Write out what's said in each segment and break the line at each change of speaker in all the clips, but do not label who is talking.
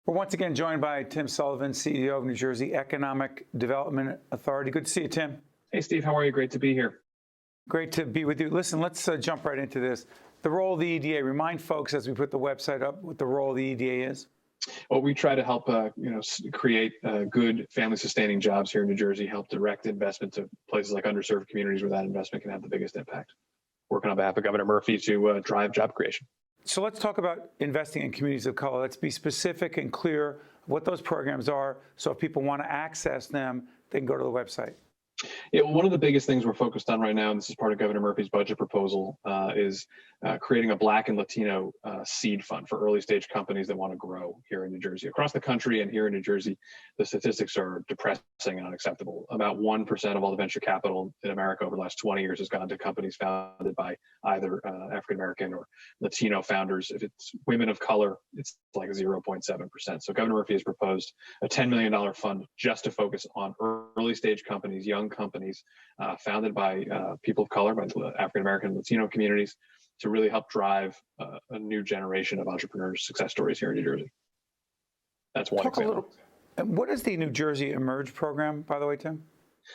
We're once again joined by Tim Sullivan, CEO of New Jersey Economic Development Authority. Good to see you, Tim.
Hey, Steve. How are you? Great to be here.
Great to be with you. Listen, let's jump right into this. The role of the EDA. Remind folks as we put the website up what the role of the EDA is.
Well, we try to help, create good family-sustaining jobs here in New Jersey. Help direct investment to places like underserved communities where that investment can have the biggest impact. Working on behalf of Governor Murphy to drive job creation.
So let's talk about investing in communities of color. Let's be specific and clear what those programs are, so if people want to access them, they can go to the website.
Yeah, well, one of the biggest things we're focused on right now, and this is part of Governor Murphy's budget proposal, is creating a Black and Latino seed fund for early stage companies that want to grow here in New Jersey. Across the country and here in New Jersey, the statistics are depressing and unacceptable. About 1% of all the venture capital in America over the last 20 years has gone to companies founded by either African American or Latino founders. If it's women of color, it's like 0.7%. So Governor Murphy has proposed a $10 million fund just to focus on early stage companies, young companies founded by people of color, by African American and Latino communities, to really help drive a new generation of entrepreneurs' success stories here in New Jersey. That's one example.
What is the New Jersey Emerge program, by the way, Tim?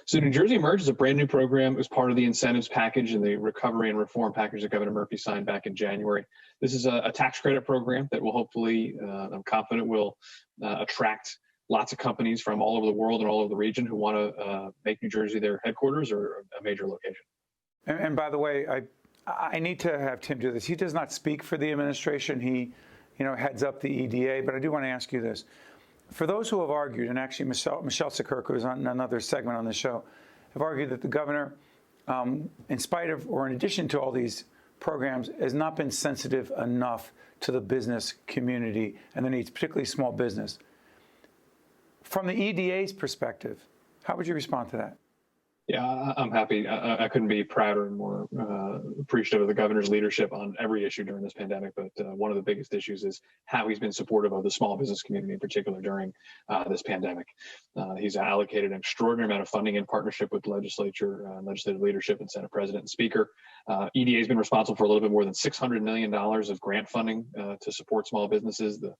So New Jersey Emerge is a brand new program. It was part of the incentives package and the recovery and reform package that Governor Murphy signed back in January. This is a tax credit program that will hopefully, I'm confident, will attract lots of companies from all over the world and all over the region who want to make New Jersey their headquarters or a major location.
And by the way, I need to have Tim do this. He does not speak for the administration. He, heads up the EDA. But I do want to ask you this: for those who have argued, and actually Michelle Sikirk, who's on another segment on the show, have argued that the governor, in spite of or in addition to all these programs, has not been sensitive enough to the business community and the needs, particularly small business. From the EDA's perspective, how would you respond to that?
Yeah, I'm happy. I couldn't be prouder and more appreciative of the governor's leadership on every issue during this pandemic. But one of the biggest issues is how he's been supportive of the small business community in particular during this pandemic. He's allocated an extraordinary amount of funding in partnership with legislature, legislative leadership, and Senate President and Speaker. EDA has been responsible for a little bit more than $600 million of grant funding to support small businesses. The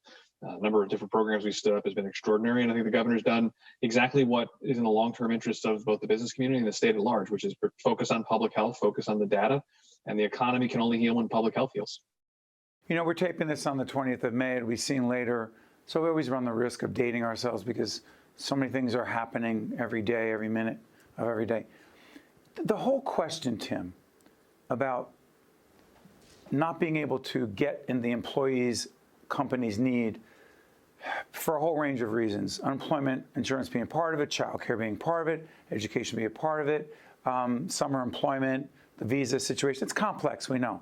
number of different programs we stood up has been extraordinary, and I think the governor's done exactly what is in the long-term interest of both the business community and the state at large, which is focus on public health, focus on the data, and the economy can only heal when public health heals.
We're taping this on the 20th of May. It'll be seen later, so we always run the risk of dating ourselves because so many things are happening every day, every minute of every day. The whole question, Tim, about not being able to get in the employees companies need for a whole range of reasons, unemployment insurance being part of it, child care being part of it, education being a part of it, summer employment, the visa situation. It's complex, we know.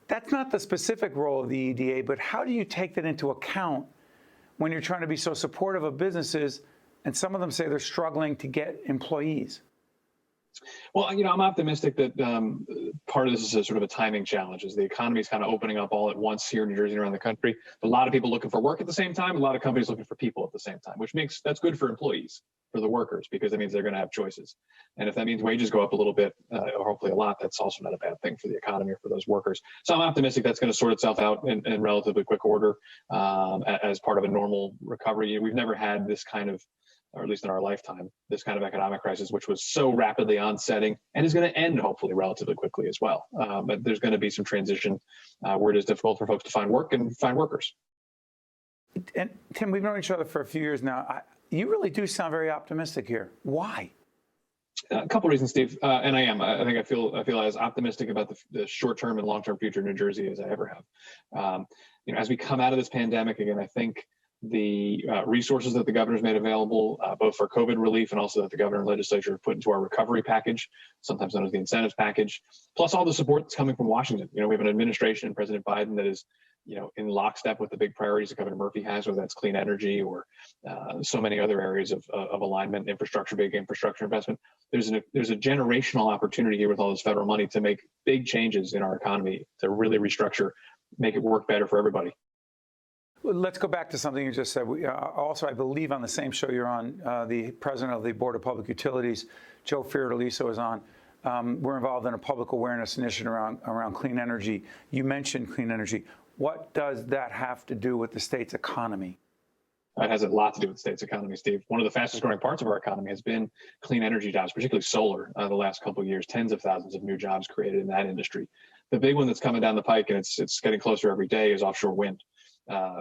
That's not the specific role of the EDA, but how do you take that into account when you're trying to be so supportive of businesses and some of them say they're struggling to get employees?
Well, I'm optimistic that part of this is a sort of a timing challenge as the economy is kind of opening up all at once here in New Jersey and around the country. A lot of people looking for work at the same time, a lot of companies looking for people at the same time, that's good for employees, for the workers, because that means they're going to have choices. And if that means wages go up a little bit, or hopefully a lot, that's also not a bad thing for the economy or for those workers. So I'm optimistic that's going to sort itself out in relatively quick order as part of a normal recovery. We've never had this kind of, or at least in our lifetime, this kind of economic crisis, which was so rapidly onsetting and is going to end hopefully relatively quickly as well. But there's going to be some transition where it is difficult for folks to find work and find workers.
And Tim, we've known each other for a few years now. You really do sound very optimistic here. Why?
A couple of reasons, Steve, and I am. I think I feel as optimistic about the short-term and long-term future of New Jersey as I ever have. As we come out of this pandemic, again, I think the resources that the governor's made available, both for COVID relief and also that the governor and legislature have put into our recovery package, sometimes known as the incentives package, plus all the support that's coming from Washington. We have an administration and President Biden that is, in lockstep with the big priorities that Governor Murphy has, whether that's clean energy or so many other areas of alignment, infrastructure, big infrastructure investment. There's a generational opportunity here with all this federal money to make big changes in our economy, to really restructure, make it work better for everybody.
Well, let's go back to something you just said. Also, I believe on the same show you're on, the president of the Board of Public Utilities, Joe Fiordaliso, is on. We're involved in a public awareness initiative around clean energy. You mentioned clean energy. What does that have to do with the state's economy?
It has a lot to do with the state's economy, Steve. One of the fastest growing parts of our economy has been clean energy jobs, particularly solar, the last couple of years, tens of thousands of new jobs created in that industry. The big one that's coming down the pike, and it's getting closer every day, is offshore wind.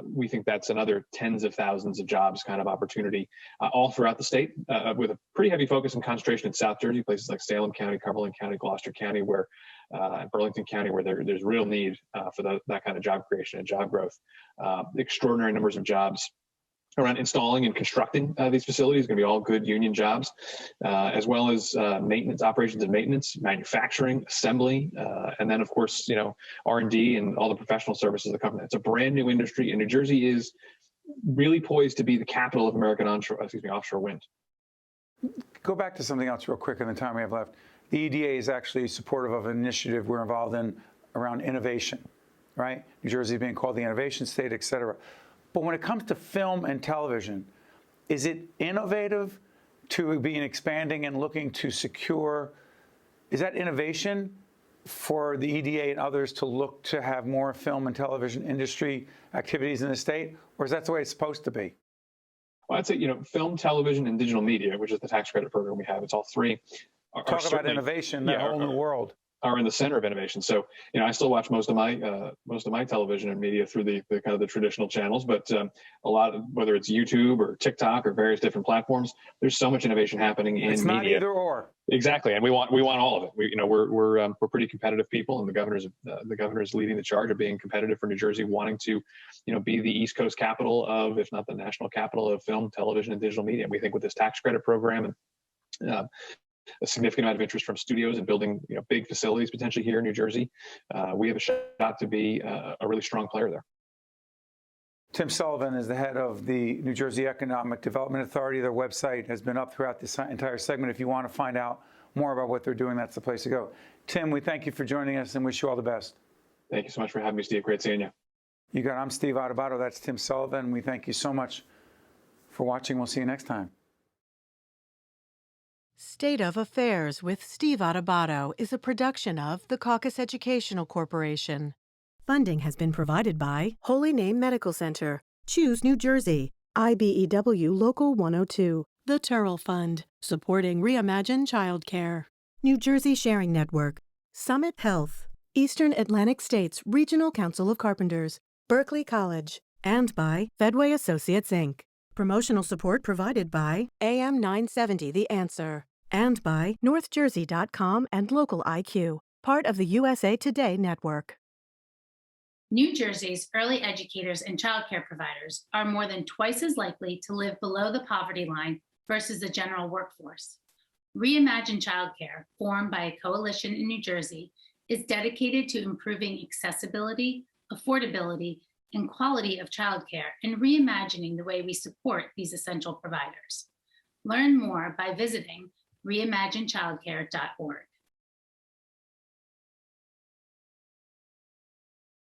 We think that's another tens of thousands of jobs kind of opportunity all throughout the state, with a pretty heavy focus and concentration in South Jersey, places like Salem County, Cumberland County, Gloucester County, where Burlington County, where there's real need for that kind of job creation and job growth. Extraordinary numbers of jobs around installing and constructing these facilities, going to be all good union jobs, as well as maintenance, operations and maintenance, manufacturing, assembly, and then of course, R&D and all the professional services of the company. It's a brand new industry, and New Jersey is really poised to be the capital of American offshore wind.
Go back to something else real quick in the time we have left. The EDA is actually supportive of an initiative we're involved in around innovation, right? New Jersey being called the innovation state, et cetera. But when it comes to film and television, is it innovative to be expanding and looking to secure? Is that innovation for the EDA and others to look to have more film and television industry activities in the state? Or is that the way it's supposed to be?
Well, I'd say, film, television, and digital media, which is the tax credit program we have, it's all three.
Talk about innovation, that whole new world.
Are in the center of innovation. So, I still watch most of my television and media through the kind of the traditional channels, but a lot of, whether it's YouTube or TikTok or various different platforms, there's so much innovation happening in media.
It's not either or.
Exactly, and we want all of it. We're pretty competitive people, and the governor's leading the charge of being competitive for New Jersey, wanting to, be the East Coast capital of, if not the national capital of film, television, and digital media. And we think with this tax credit program and a significant amount of interest from studios and building big facilities potentially here in New Jersey, we have a shot to be a really strong player there.
Tim Sullivan is the head of the New Jersey Economic Development Authority. Their website has been up throughout this entire segment. If you want to find out more about what they're doing, that's the place to go. Tim, we thank you for joining us and wish you all the best.
Thank you so much for having me, Steve. Great seeing you.
You got it. I'm Steve Adubato. That's Tim Sullivan. We thank you so much for watching. We'll see you next time.
State of Affairs with Steve Adubato is a production of the Caucus Educational Corporation. Funding has been provided by Holy Name Medical Center, Choose New Jersey, IBEW Local 102, the Turrell Fund, supporting Reimagine Childcare, New Jersey Sharing Network, Summit Health, Eastern Atlantic States Regional Council of Carpenters, Berkeley College, and by Fedway Associates, Inc. Promotional support provided by AM 970 The Answer, and by NorthJersey.com and Local IQ, part of the USA Today network.
New Jersey's early educators and childcare providers are more than twice as likely to live below the poverty line versus the general workforce. Reimagine Childcare, formed by a coalition in New Jersey, is dedicated to improving accessibility, affordability, and quality of childcare and reimagining the way we support these essential providers. Learn more by visiting reimaginechildcare.org.